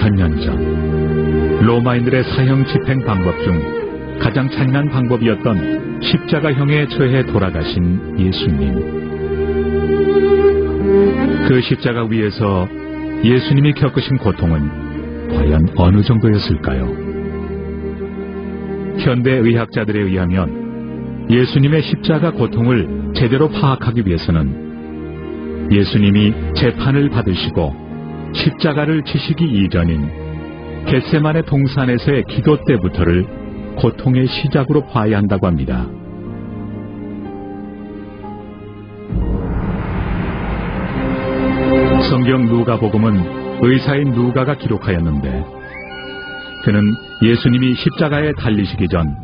2000년 전 로마인들의 사형 집행 방법 중 가장 잔인한 방법이었던 십자가형에 처해 돌아가신 예수님. 그 십자가 위에서 예수님이 겪으신 고통은 과연 어느 정도였을까요? 현대 의학자들에 의하면 예수님의 십자가 고통을 제대로 파악하기 위해서는 예수님이 재판을 받으시고 십자가를 지시기 이전인 겟세마네 동산에서의 기도 때부터를 고통의 시작으로 봐야 한다고 합니다. 성경 누가복음은 의사인 누가가 기록하였는데 그는 예수님이 십자가에 달리시기 전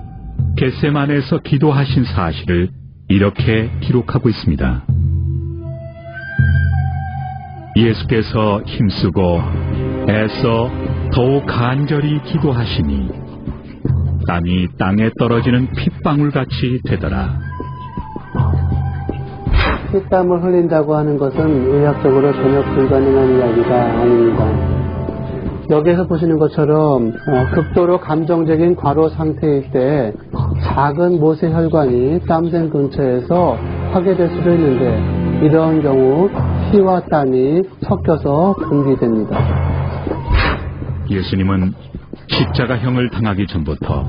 겟세마네에서 기도하신 사실을 이렇게 기록하고 있습니다. 예수께서 힘쓰고 애써 더욱 간절히 기도하시니 땀이 땅에 떨어지는 핏방울같이 되더라. 피땀을 흘린다고 하는 것은 의학적으로 전혀 불가능한 이야기가 아닙니다. 여기에서 보시는 것처럼 극도로 감정적인 과로 상태일 때 작은 모세혈관이 땀샘 근처에서 파괴될 수도 있는데 이런 경우 피와 땀이 섞여서 분비됩니다. 예수님은 십자가형을 당하기 전부터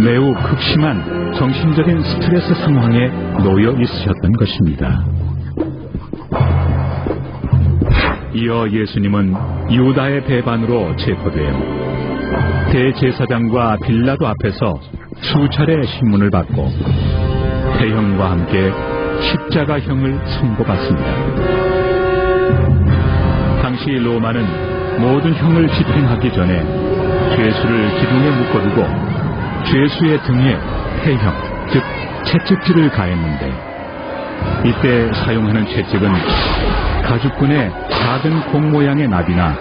매우 극심한 정신적인 스트레스 상황에 놓여 있으셨던 것입니다. 이어 예수님은 유다의 배반으로 체포되어 대제사장과 빌라도 앞에서 수차례 신문을 받고 태형과 함께 십자가형을 선고받습니다. 당시 로마는 모든 형을 집행하기 전에 죄수를 기둥에 묶어두고 죄수의 등에 태형, 즉 채찍질을 가했는데 이때 사용하는 채찍은 가죽끈에 작은 공 모양의 나비나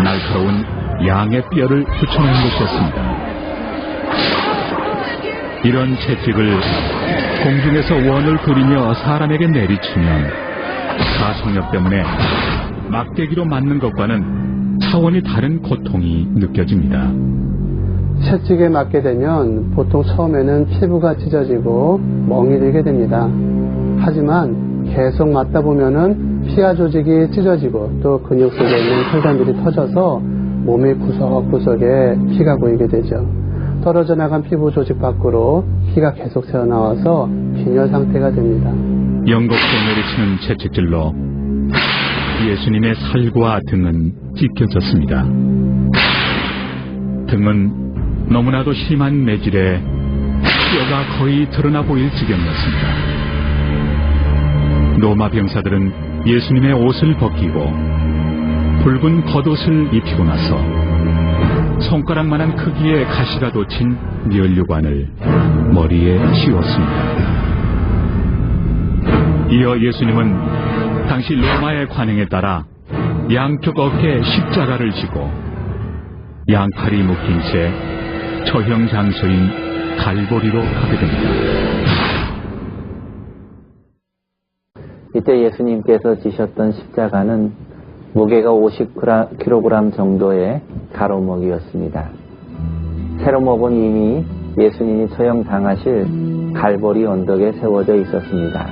날카로운 양의 뼈를 붙여놓은 것이었습니다. 이런 채찍을 공중에서 원을 그리며 사람에게 내리치면 가속력 때문에 막대기로 맞는 것과는 차원이 다른 고통이 느껴집니다. 채찍에 맞게 되면 보통 처음에는 피부가 찢어지고 멍이 들게 됩니다. 하지만 계속 맞다 보면은 피하 조직이 찢어지고 또 근육 속에 있는 혈관들이 터져서 몸의 구석구석에 피가 보이게 되죠. 떨어져 나간 피부 조직 밖으로 피가 계속 새어나와서 빈혈 상태가 됩니다. 연곡에 내리치는 채찍질로 예수님의 살과 등은 찢겨졌습니다. 등은 너무나도 심한 매질에 뼈가 거의 드러나 보일 지경이었습니다. 로마 병사들은 예수님의 옷을 벗기고 붉은 겉옷을 입히고 나서 손가락만한 크기의 가시가 돋친 면류관을 머리에 씌웠습니다. 이어 예수님은 당시 로마의 관행에 따라 양쪽 어깨에 십자가를 지고 양팔이 묶인 채 처형 장소인 갈보리로 가게 됩니다. 이때 예수님께서 지셨던 십자가는 무게가 50kg 정도의 가로목이었습니다. 세로목은 이미 예수님이 처형당하실 갈보리 언덕에 세워져 있었습니다.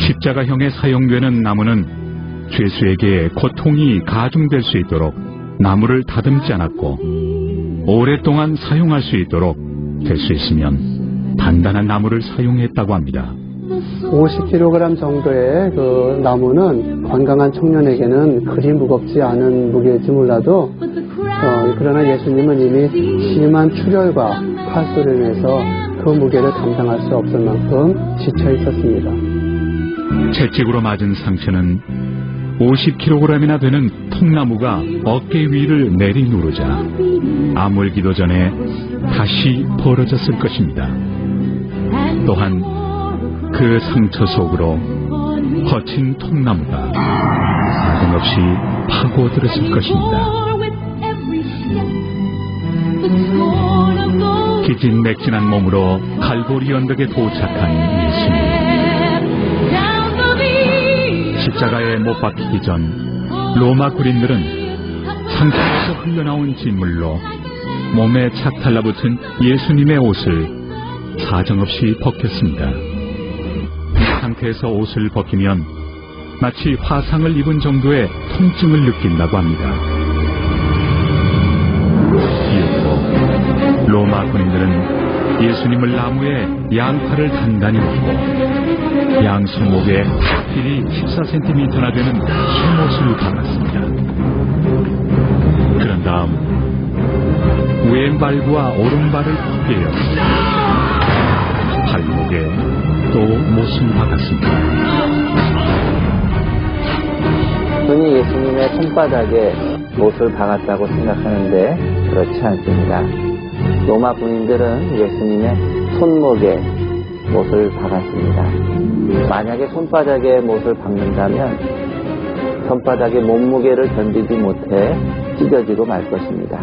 십자가형에 사용되는 나무는 죄수에게 고통이 가중될 수 있도록 나무를 다듬지 않았고 오랫동안 사용할 수 있도록 될 수 있으면 단단한 나무를 사용했다고 합니다. 50kg 정도의 그 나무는 건강한 청년에게는 그리 무겁지 않은 무게일지 몰라도 그러나 예수님은 이미 심한 출혈과 칼소리로 인해서 그 무게를 감당할 수 없을 만큼 지쳐 있었습니다. 채찍으로 맞은 상처는 50kg이나 되는 통나무가 어깨 위를 내리누르자 아물기도 전에 다시 벌어졌을 것입니다. 또한 그 상처 속으로 거친 통나무가 나김없이 파고들었을 것입니다. 기진맥진한 몸으로 갈보리 언덕에 도착한 예수님. 십자가에 못 박히기 전 로마 군인들은 상처에서 흘러나온 진물로 몸에 착 달라붙은 예수님의 옷을 사정없이 벗겼습니다. 이 상태에서 옷을 벗기면 마치 화상을 입은 정도의 통증을 느낀다고 합니다. 이후 로마 군인들은 예수님을 나무에 양팔을 단단히 묶고 양 손목에 길이 14cm나 되는 쇠못을 박았습니다. 그런 다음 왼발과 오른발을 크게 였습니다. 발목에 또 못을 박았습니다. 흔히 예수님의 손바닥에 못을 박았다고 생각하는데 그렇지 않습니다. 로마 군인들은 예수님의 손목에 못을 박았습니다. 만약에 손바닥에 못을 박는다면 손바닥의 몸무게를 견디지 못해 찢어지고 말 것입니다.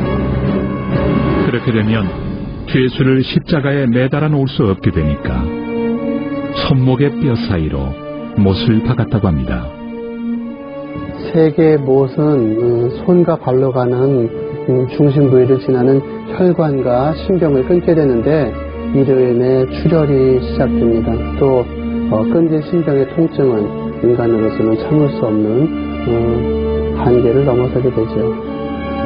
그렇게 되면 죄수를 십자가에 매달아 놓을 수 없게 되니까 손목의 뼈 사이로 못을 박았다고 합니다. 세 개의 못은 손과 발로 가는 중심 부위를 지나는 혈관과 신경을 끊게 되는데 이로 인해 출혈이 시작됩니다. 또 끈질 신경의 통증은 인간으로서는 참을 수 없는 한계를 넘어서게 되죠.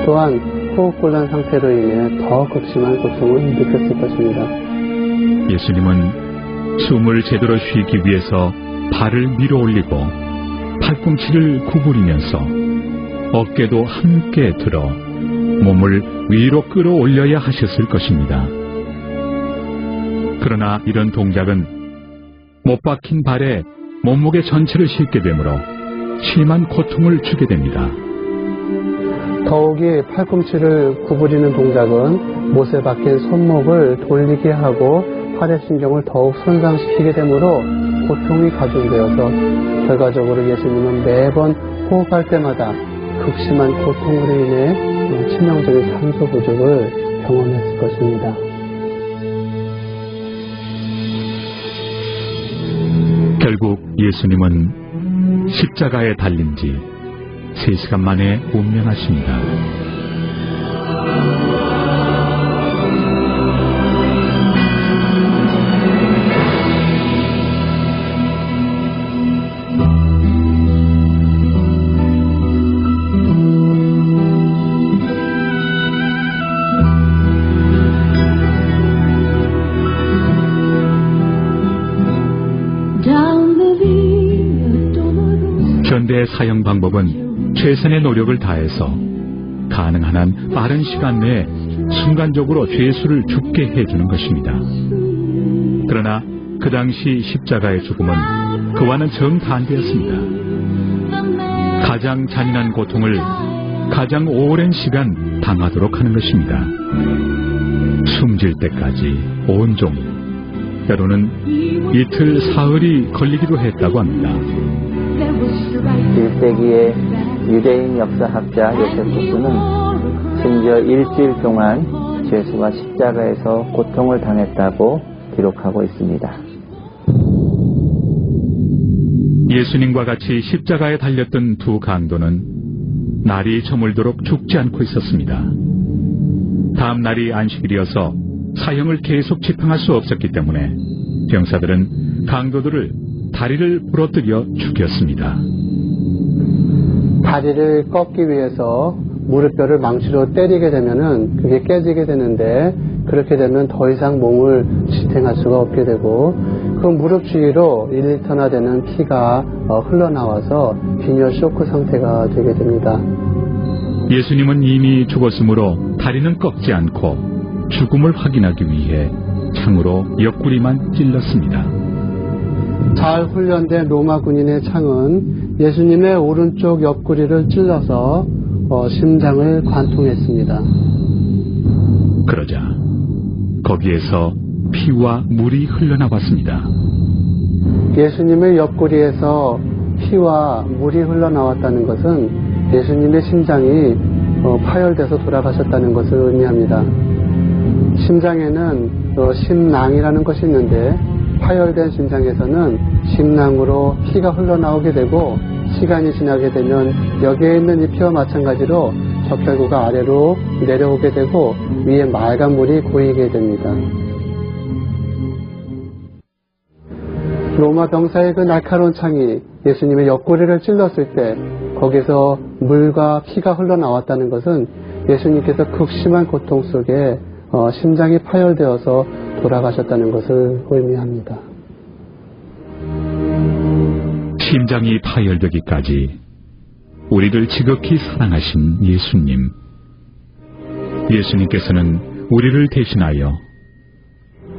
또한 호흡곤란 상태로 인해 더 극심한 고통을 느꼈을 것입니다. 예수님은 숨을 제대로 쉬기 위해서 발을 밀어 올리고 팔꿈치를 구부리면서 어깨도 함께 들어 몸을 위로 끌어올려야 하셨을 것입니다. 그러나 이런 동작은 못 박힌 발에 몸무게 전체를 싣게 되므로 심한 고통을 주게 됩니다. 더욱이 팔꿈치를 구부리는 동작은 못에 박힌 손목을 돌리게 하고 팔의 신경을 더욱 손상시키게 되므로 고통이 가중되어서 결과적으로 예수님은 매번 호흡할 때마다 극심한 고통으로 인해 치명적인 산소 부족을 경험했을 것입니다. 결국 예수님은 십자가에 달린 지 3시간 만에 운명하십니다. 현대의 사형 방법은 최선의 노력을 다해서 가능한 한 빠른 시간 내에 순간적으로 죄수를 죽게 해주는 것입니다. 그러나 그 당시 십자가의 죽음은 그와는 정반대였습니다. 가장 잔인한 고통을 가장 오랜 시간 당하도록 하는 것입니다. 숨질 때까지 온종일, 때로는 이틀, 사흘이 걸리기도 했다고 합니다. 1세기의 유대인 역사학자 요세푸스는 심지어 일주일 동안 죄수가 십자가에서 고통을 당했다고 기록하고 있습니다. 예수님과 같이 십자가에 달렸던 두 강도는 날이 저물도록 죽지 않고 있었습니다. 다음 날이 안식일이어서 사형을 계속 집행할 수 없었기 때문에 병사들은 강도들을 다리를 부러뜨려 죽였습니다. 다리를 꺾기 위해서 무릎뼈를 망치로 때리게 되면은 그게 깨지게 되는데, 그렇게 되면 더 이상 몸을 지탱할 수가 없게 되고 그 무릎 주위로 1리터나 되는 피가 흘러나와서 빈혈 쇼크 상태가 되게 됩니다. 예수님은 이미 죽었으므로 다리는 꺾지 않고 죽음을 확인하기 위해 창으로 옆구리만 찔렀습니다. 잘 훈련된 로마 군인의 창은 예수님의 오른쪽 옆구리를 찔러서 심장을 관통했습니다. 그러자 거기에서 피와 물이 흘러나왔습니다. 예수님의 옆구리에서 피와 물이 흘러나왔다는 것은 예수님의 심장이 파열돼서 돌아가셨다는 것을 의미합니다. 심장에는 심낭이라는 것이 있는데, 파열된 심장에서는 심낭으로 피가 흘러나오게 되고, 시간이 지나게 되면 여기에 있는 이 피와 마찬가지로 적혈구가 아래로 내려오게 되고 위에 맑은 물이 고이게 됩니다. 로마 병사의 그 날카로운 창이 예수님의 옆구리를 찔렀을 때 거기서 물과 피가 흘러나왔다는 것은 예수님께서 극심한 고통 속에 심장이 파열되어서 돌아가셨다는 것을 의미합니다. 심장이 파열되기까지 우리를 지극히 사랑하신 예수님. 예수님께서는 우리를 대신하여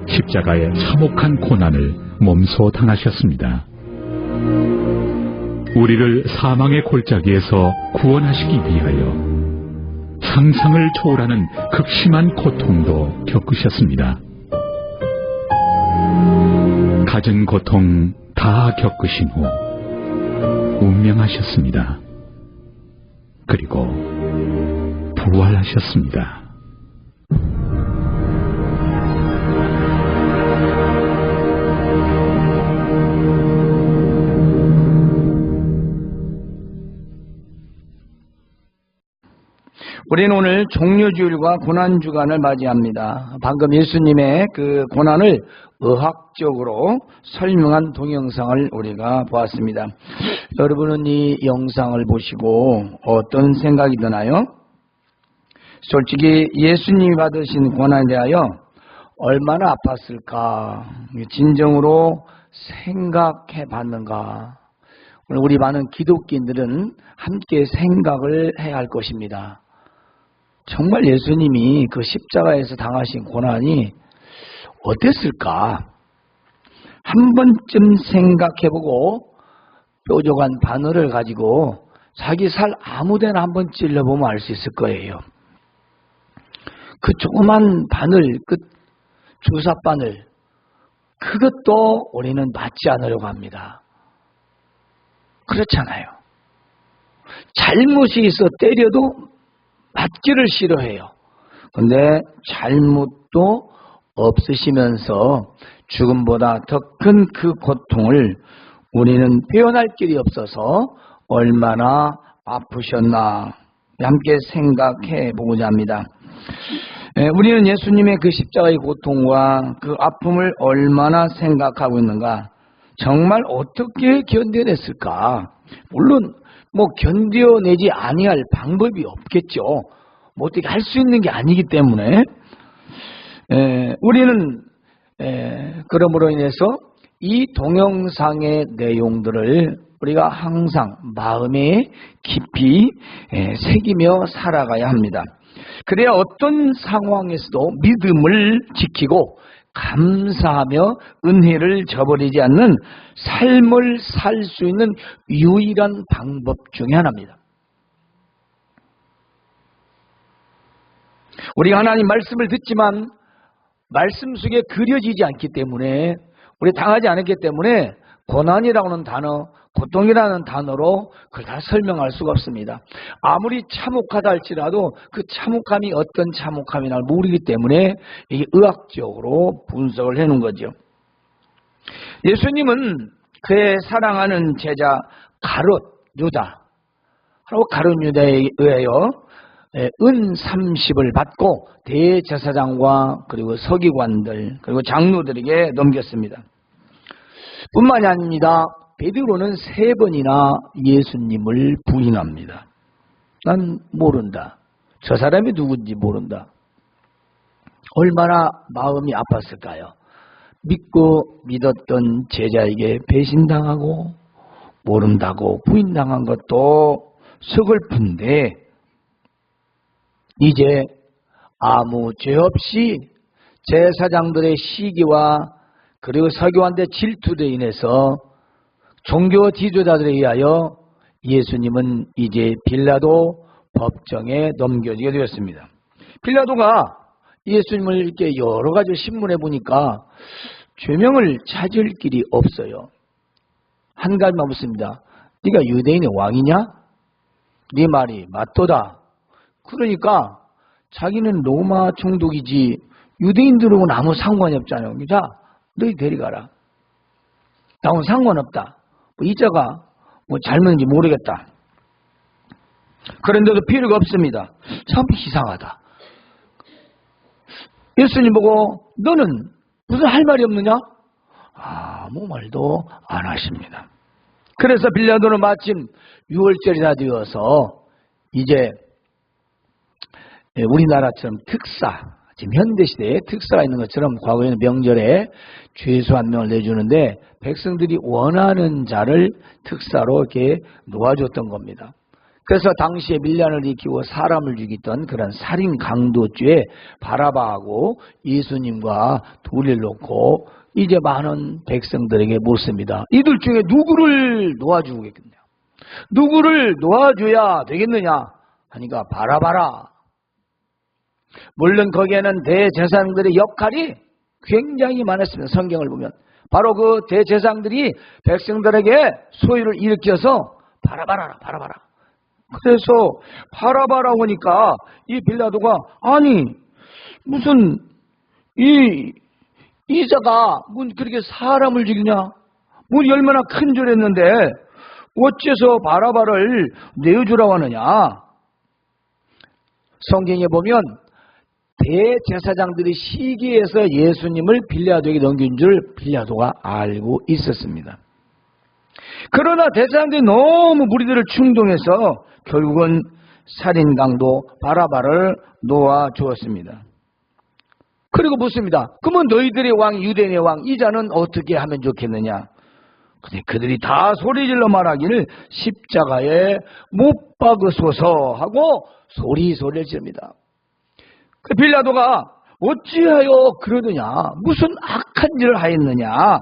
십자가의 참혹한 고난을 몸소 당하셨습니다. 우리를 사망의 골짜기에서 구원하시기 위하여 상상을 초월하는 극심한 고통도 겪으셨습니다. 갖은 고통 다 겪으신 후 운명하셨습니다. 그리고 부활하셨습니다. 우리는 오늘 종려주일과 고난주간을 맞이합니다. 방금 예수님의 그 고난을 의학적으로 설명한 동영상을 우리가 보았습니다. 여러분은 이 영상을 보시고 어떤 생각이 드나요? 솔직히 예수님이 받으신 고난에 대하여 얼마나 아팠을까 진정으로 생각해 봤는가. 우리 많은 기독교인들은 함께 생각을 해야 할 것입니다. 정말 예수님이 그 십자가에서 당하신 고난이 어땠을까? 한 번쯤 생각해보고 뾰족한 바늘을 가지고 자기 살 아무데나 한번 찔러보면 알 수 있을 거예요. 그 조그만 바늘, 그 주사바늘, 그것도 우리는 맞지 않으려고 합니다. 그렇잖아요. 잘못이 있어 때려도 맞기를 싫어해요. 근데 잘못도 없으시면서 죽음보다 더 큰 그 고통을 우리는 표현할 길이 없어서 얼마나 아프셨나 함께 생각해 보고자 합니다. 우리는 예수님의 그 십자가의 고통과 그 아픔을 얼마나 생각하고 있는가, 정말 어떻게 견뎌냈을까. 물론 견뎌내지 아니할 방법이 없겠죠. 어떻게 할 수 있는 게 아니기 때문에 우리는 그러므로 인해서 이 동영상의 내용들을 우리가 항상 마음에 깊이 새기며 살아가야 합니다. 그래야 어떤 상황에서도 믿음을 지키고 감사하며 은혜를 저버리지 않는 삶을 살 수 있는 유일한 방법 중에 하나입니다. 우리가 하나님 말씀을 듣지만 말씀 속에 그려지지 않기 때문에, 우리 당하지 않았기 때문에 고난이라고 하는 단어, 고통이라는 단어로 그걸 다 설명할 수가 없습니다. 아무리 참혹하다 할지라도 그 참혹함이 어떤 참혹함이나 모르기 때문에 이게 의학적으로 분석을 해놓은 거죠. 예수님은 그의 사랑하는 제자 가롯 유다, 가롯 유다에 의하여 은 30을 받고 대제사장과 그리고 서기관들 그리고 장로들에게 넘겼습니다. 뿐만이 아닙니다. 베드로는 3번이나 예수님을 부인합니다. 난 모른다. 저 사람이 누군지 모른다. 얼마나 마음이 아팠을까요? 믿고 믿었던 제자에게 배신당하고 모른다고 부인당한 것도 서글픈데, 이제 아무 죄 없이 제사장들의 시기와 그리고 서기관들의 질투로 인해서 종교 지도자들에 의하여 예수님은 이제 빌라도 법정에 넘겨지게 되었습니다. 빌라도가 예수님을 이렇게 여러 가지 신문해 보니까 죄명을 찾을 길이 없어요. 한 가지만 묻습니다. 네가 유대인의 왕이냐? 네 말이 맞도다. 그러니까 자기는 로마 총독이지 유대인들하고는 아무 상관이 없잖아요. 자, 너희 데려가라. 나하고는 상관없다. 이자가 잘못인지 모르겠다. 그런데도 필요가 없습니다. 참 이상하다. 예수님 보고 너는 무슨 할 말이 없느냐? 아무 말도 안 하십니다. 그래서 빌라도는 마침 6월절이나 되어서 이제 우리나라처럼 특사, 지금 현대시대에 특사가 있는 것처럼 과거에는 명절에 죄수 한 명을 내주는데 백성들이 원하는 자를 특사로 이렇게 놓아줬던 겁니다. 그래서 당시에 밀란을 일으키고 사람을 죽이던 그런 살인 강도죄에 바라바하고 예수님과 둘을 놓고 이제 많은 백성들에게 묻습니다. 이들 중에 누구를 놓아주겠느냐? 누구를 놓아줘야 되겠느냐? 하니까 바라바라. 물론 거기에는 대제사장들의 역할이 굉장히 많았습니다. 성경을 보면 바로 그 대제사장들이 백성들에게 소유를 일으켜서 바라바라. 그래서 바라바라 하니까 이 빌라도가 아니 무슨 이자가 그렇게 사람을 죽이냐? 얼마나 큰 죄를 했는데 어째서 바라바를 내어주라고 하느냐? 성경에 보면 대제사장들이 시기에서 예수님을 빌라도에게 넘긴 줄 빌라도가 알고 있었습니다. 그러나 대제사장들이 너무 무리들을 충동해서 결국은 살인 강도 바라바를 놓아 주었습니다. 그리고 묻습니다. 그러면 너희들의 왕 유대인의 왕 이자는 어떻게 하면 좋겠느냐? 근데 그들이 다 소리질러 말하기를 십자가에 못 박으소서 하고 소리를 지릅니다. 그 빌라도가 어찌하여 그러느냐? 무슨 악한 일을 하였느냐?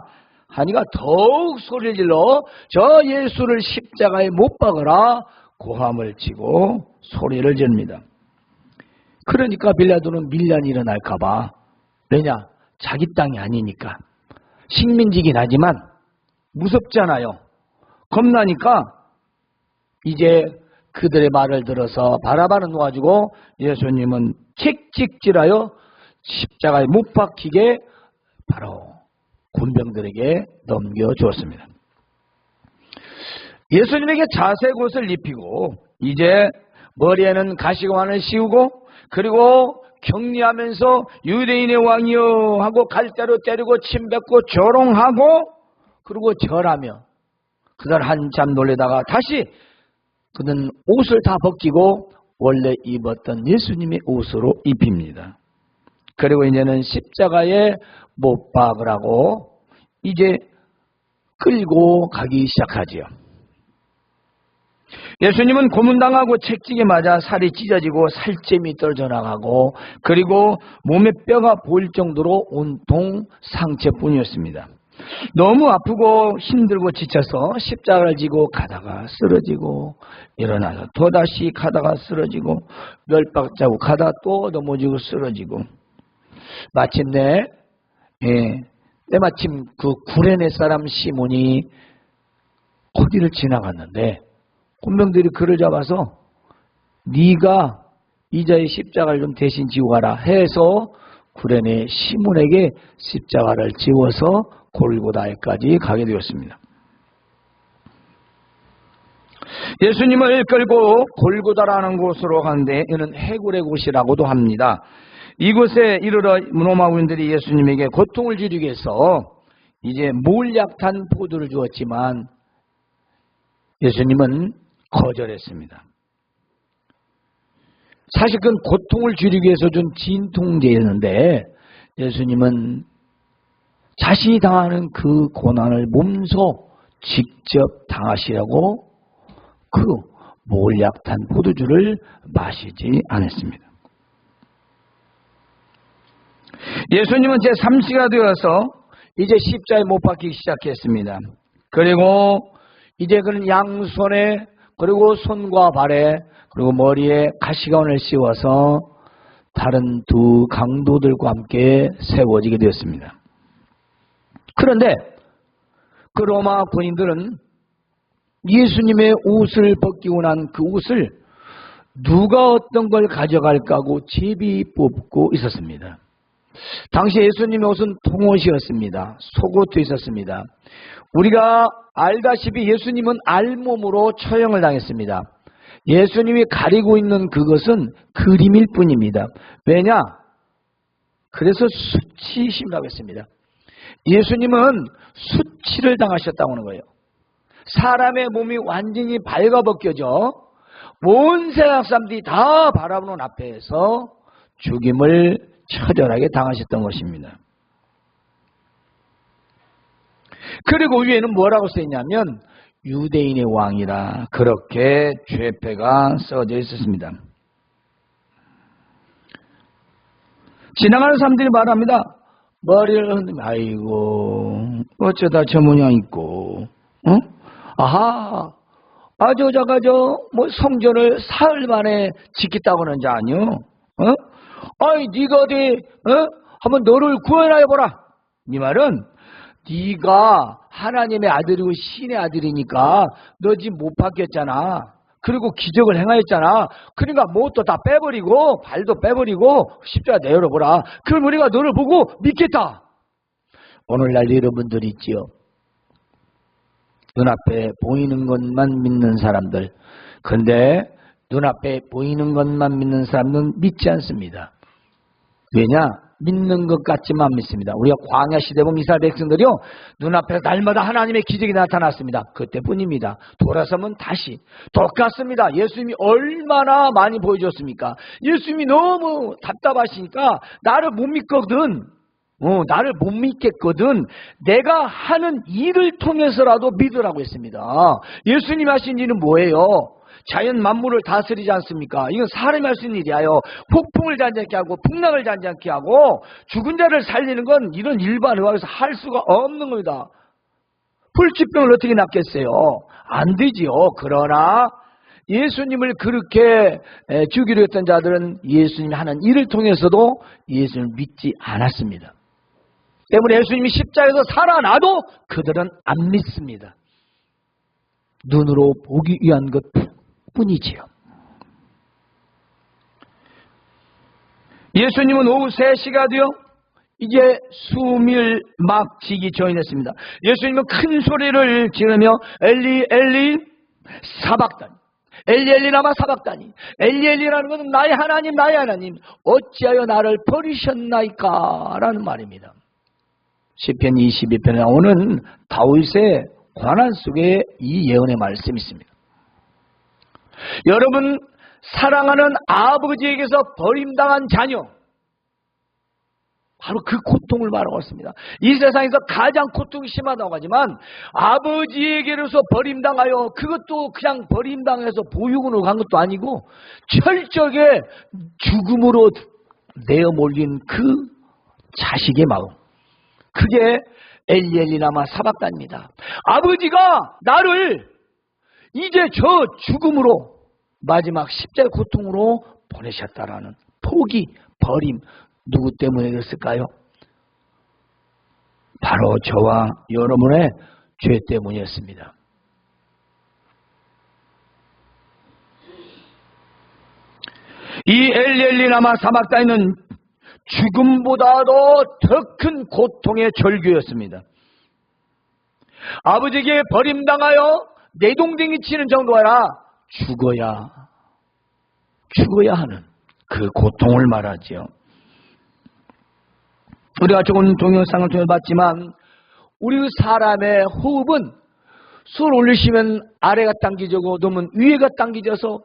하니까 더욱 소리를 질러 저 예수를 십자가에 못 박으라 고함을 치고 소리를 지릅니다. 그러니까 빌라도는 밀란이 일어날까봐, 왜냐? 자기 땅이 아니니까. 식민지긴 하지만 무섭잖아요. 겁나니까 이제 그들의 말을 들어서 바라바는 놓아주고 예수님은 책찍질하여 십자가에 못 박히게 바로 군병들에게 넘겨주었습니다. 예수님에게 자색 옷을 입히고 이제 머리에는 가시관을 씌우고 그리고 격리하면서 유대인의 왕이여 하고 갈대로 때리고 침 뱉고 조롱하고 그리고 절하며 그들 한참 놀래다가 다시 그는 옷을 다 벗기고 원래 입었던 예수님의 옷으로 입힙니다. 그리고 이제는 십자가에 못 박으라고 이제 끌고 가기 시작하지요. 예수님은 고문당하고 채찍에 맞아 살이 찢어지고 살점이 떨어져 나가고 그리고 몸에 뼈가 보일 정도로 온통 상처뿐이었습니다. 너무 아프고 힘들고 지쳐서 십자가를 지고 가다가 쓰러지고 일어나서 또다시 가다가 쓰러지고 멸박자고 가다가 또 넘어지고 쓰러지고 마침내 때마침 그 구레네 사람 시몬이 거기를 지나갔는데 군병들이 그를 잡아서 네가 이자의 십자가를 좀 대신 지고 가라 해서 구레네 시몬에게 십자가를 지워서 골고다에까지 가게 되었습니다. 예수님을 끌고 골고다라는 곳으로 가는데 이는 해골의 곳이라고도 합니다. 이곳에 이르러 로마군들이 예수님에게 고통을 주기 위해서 이제 몰약탄 포도를 주었지만 예수님은 거절했습니다. 사실 그건 고통을 줄이기 위해서 준 진통제였는데 예수님은 자신이 당하는 그 고난을 몸소 직접 당하시라고 그 몰약탄 포도주를 마시지 않았습니다. 예수님은 제3시가 되어서 이제 십자가에 못 박히기 시작했습니다. 그리고 이제 그는 양손에 그리고 손과 발에 그리고 머리에 가시관을 씌워서 다른 두 강도들과 함께 세워지게 되었습니다. 그런데 그 로마 군인들은 예수님의 옷을 벗기고 난 그 옷을 누가 어떤 걸 가져갈까 하고 제비 뽑고 있었습니다. 당시 예수님의 옷은 통옷이었습니다. 속옷도 있었습니다. 우리가 알다시피 예수님은 알몸으로 처형을 당했습니다. 예수님이 가리고 있는 그것은 그림일 뿐입니다. 왜냐? 그래서 수치심이라고 했습니다. 예수님은 수치를 당하셨다고 하는 거예요. 사람의 몸이 완전히 발가벗겨져 온 세상 사람들이 다 바라보는 앞에서 죽임을 처절하게 당하셨던 것입니다. 그리고 위에는 뭐라고 써있냐면 유대인의 왕이라 그렇게 죄패가 써져 있었습니다. 지나가는 사람들이 말합니다. 머리를 흔들면 아이고 어쩌다 저 모양 있고 아하 저자가 뭐 성전을 사흘 만에 짓겠다고 하는 자 아니요? 아이 네가 어디 한번 너를 구원하여 보라. 이 말은 네가 하나님의 아들이고 신의 아들이니까 너 지금 못 받겠잖아. 그리고 기적을 행하였잖아. 그러니까 못도 다 빼버리고 발도 빼버리고 십자가 내열어보라. 그럼 우리가 너를 보고 믿겠다. 오늘날 여러분들 있지요. 눈앞에 보이는 것만 믿는 사람들. 그런데 눈앞에 보이는 것만 믿는 사람은 믿지 않습니다. 왜냐? 믿는 것 같지만 믿습니다. 우리가 광야 시대 보면 이스라엘 백성들이요. 눈앞에서 날마다 하나님의 기적이 나타났습니다. 그때뿐입니다. 돌아서면 다시 똑같습니다. 예수님이 얼마나 많이 보여줬습니까? 예수님이 너무 답답하시니까 나를 못 믿거든. 나를 못 믿겠거든. 내가 하는 일을 통해서라도 믿으라고 했습니다. 예수님이 하신 일은 뭐예요? 자연 만물을 다스리지 않습니까? 이건 사람이 할 수 있는 일이에요. 폭풍을 잔잔케 하고 풍랑을 잔잔케 하고 죽은 자를 살리는 건 이런 일반 의학에서 할 수가 없는 겁니다. 불치병을 어떻게 낫겠어요? 안 되지요. 그러나 예수님을 그렇게 죽이려 했던 자들은 예수님이 하는 일을 통해서도 예수님을 믿지 않았습니다. 때문에 예수님이 십자가에서 살아나도 그들은 안 믿습니다. 눈으로 보기 위한 것 뿐이지요. 예수님은 오후 3시가 되어 이제 숨을 막 지기 전이었습니다. 예수님은 큰 소리를 지르며 엘리 엘리 사박다니 엘리 엘리 라마 사박다니 엘리 엘리라는 것은 나의 하나님 나의 하나님 어찌하여 나를 버리셨나이까 라는 말입니다. 시편 22편에 나오는 다윗의 고난 속에 이 예언의 말씀이 있습니다. 여러분 사랑하는 아버지에게서 버림당한 자녀 바로 그 고통을 말하고 있습니다. 이 세상에서 가장 고통이 심하다고 하지만 아버지에게로서 버림당하여 그것도 그냥 버림당해서 보육원으로 간 것도 아니고 철저하게 죽음으로 내어 몰린 그 자식의 마음 그게 엘리 엘리 라마 사박단입니다. 아버지가 나를 이제 저 죽음으로 마지막 십자가의 고통으로 보내셨다라는 포기, 버림 누구 때문에 그랬을까요? 바로 저와 여러분의 죄 때문이었습니다. 이 엘리 라마 사박단은 죽음보다도 더 큰 고통의 절규였습니다. 아버지에게 버림당하여 내동댕이 치는 정도가 아니라 죽어야 하는 그 고통을 말하지요. 우리가 좋은 동영상을 통해 봤지만 우리 사람의 호흡은 손 올리시면 아래가 당기지고 놓으면 위에가 당기져서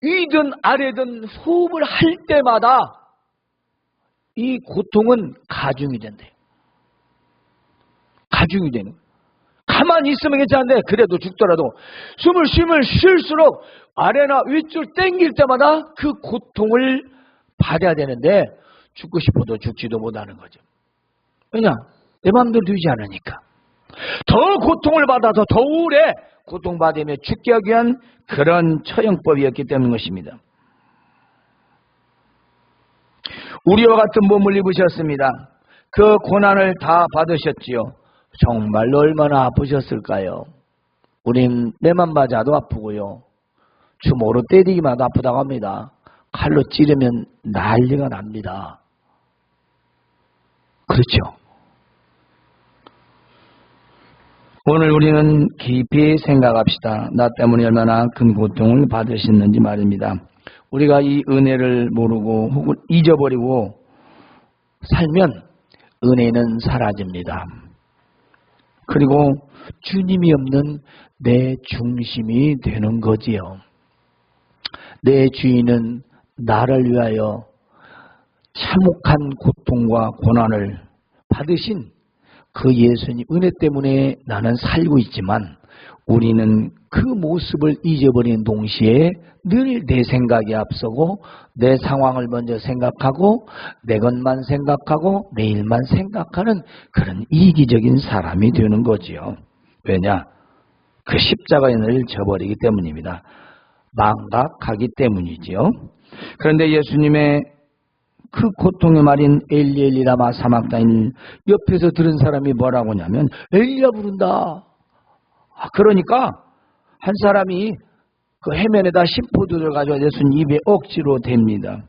위든 아래든 호흡을 할 때마다 이 고통은 가중이 된대요. 가중이 되는. 가만히 있으면 괜찮은데 그래도 죽더라도 숨을 쉴수록 아래나 위쪽을 당길 때마다 그 고통을 받아야 되는데 죽고 싶어도 죽지도 못하는 거죠. 왜냐? 내 마음대로 되지 않으니까. 더 고통을 받아서 더 오래 고통받으며 죽게 하기 위한 그런 처형법이었기 때문인 것입니다. 우리와 같은 몸을 입으셨습니다. 그 고난을 다 받으셨지요. 정말로 얼마나 아프셨을까요? 우린 매만 맞아도 아프고요. 주먹으로 때리기만 해도 아프다고 합니다. 칼로 찌르면 난리가 납니다. 그렇죠? 오늘 우리는 깊이 생각합시다. 나 때문에 얼마나 큰 고통을 받으셨는지 말입니다. 우리가 이 은혜를 모르고 혹은 잊어버리고 살면 은혜는 사라집니다. 그리고 주님이 없는 내 중심이 되는 거지요. 내 주인은 나를 위하여 참혹한 고통과 고난을 받으신 그 예수님 은혜 때문에 나는 살고 있지만 우리는 그 모습을 잊어버리는 동시에 늘 내 생각이 앞서고 내 상황을 먼저 생각하고 내 것만 생각하고 내 일만 생각하는 그런 이기적인 사람이 되는 거지요. 왜냐? 그 십자가의 은혜를 저버리기 때문입니다. 망각하기 때문이지요. 그런데 예수님의 그 고통의 말인 엘리 엘리 라마 사막다니 옆에서 들은 사람이 뭐라고 하냐면 엘리야 부른다. 그러니까 한 사람이 그 해면에다 심포도를 가져와 예수님 입에 억지로 댑니다.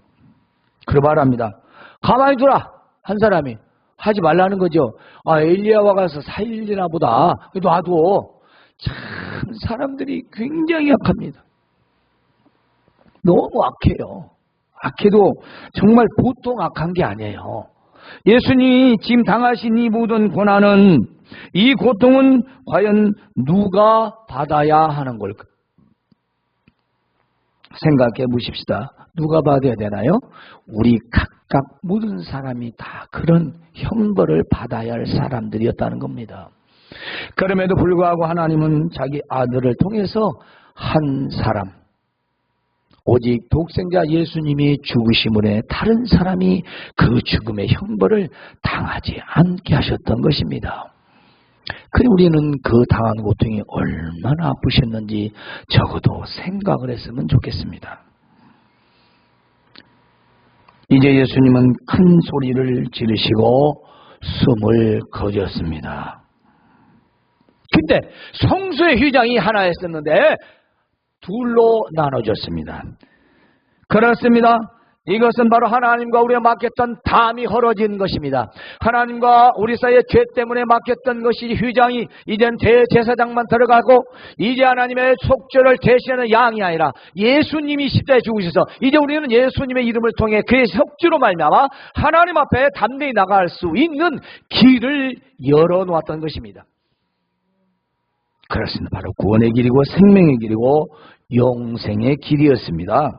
그러 말합니다. 가만히 두라. 한 사람이 하지 말라는 거죠. 엘리야와 가서 살리나 보다. 놔둬. 참 사람들이 굉장히 약합니다. 너무 악해요. 악해도 정말 보통 악한 게 아니에요. 예수님이 지금 당하신 이 모든 고난은, 이 고통은 과연 누가 받아야 하는 걸까? 생각해 보십시다. 누가 받아야 되나요? 우리 각각 모든 사람이 다 그런 형벌을 받아야 할 사람들이었다는 겁니다. 그럼에도 불구하고 하나님은 자기 아들을 통해서 한 사람, 오직 독생자 예수님이 죽으심으로 다른 사람이 그 죽음의 형벌을 당하지 않게 하셨던 것입니다. 그래 우리는 그 당한 고통이 얼마나 아프셨는지 적어도 생각을 했으면 좋겠습니다. 이제 예수님은 큰 소리를 지르시고 숨을 거두었습니다. 그때 성소의 휘장이 하나였었는데 둘로 나눠졌습니다. 그렇습니다. 이것은 바로 하나님과 우리가 맡겼던 담이 헐어진 것입니다. 하나님과 우리 사이의 죄 때문에 맡겼던 것이 휘장이 이젠 대제사장만 들어가고 이제 하나님의 속죄를 대신하는 양이 아니라 예수님이 십자가에 죽으셔서 이제 우리는 예수님의 이름을 통해 그의 속죄로 말미암아 하나님 앞에 담대히 나갈 수 있는 길을 열어놓았던 것입니다. 그렇습니다. 바로 구원의 길이고 생명의 길이고 영생의 길이었습니다.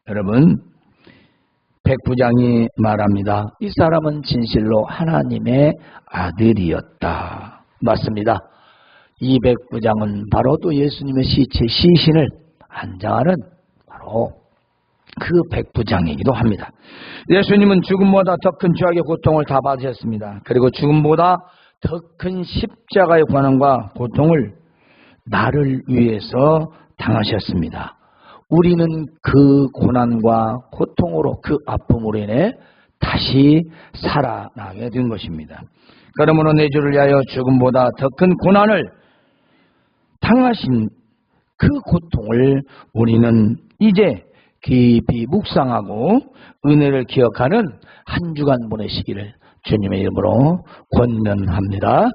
여러분, 백부장이 말합니다. 이 사람은 진실로 하나님의 아들이었다. 맞습니다. 이 백부장은 바로 또 예수님의 시신을 안장하는 바로 그 백부장이기도 합니다. 예수님은 죽음보다 더 큰 죄악의 고통을 다 받으셨습니다. 그리고 죽음보다 더 큰 십자가의 고난과 고통을 나를 위해서 당하셨습니다. 우리는 그 고난과 고통으로 그 아픔으로 인해 다시 살아나게 된 것입니다. 그러므로 내 주를 위하여 죽음보다 더 큰 고난을 당하신 그 고통을 우리는 이제 깊이 묵상하고 은혜를 기억하는 한 주간 보내시기를 주님의 이름으로 권면합니다.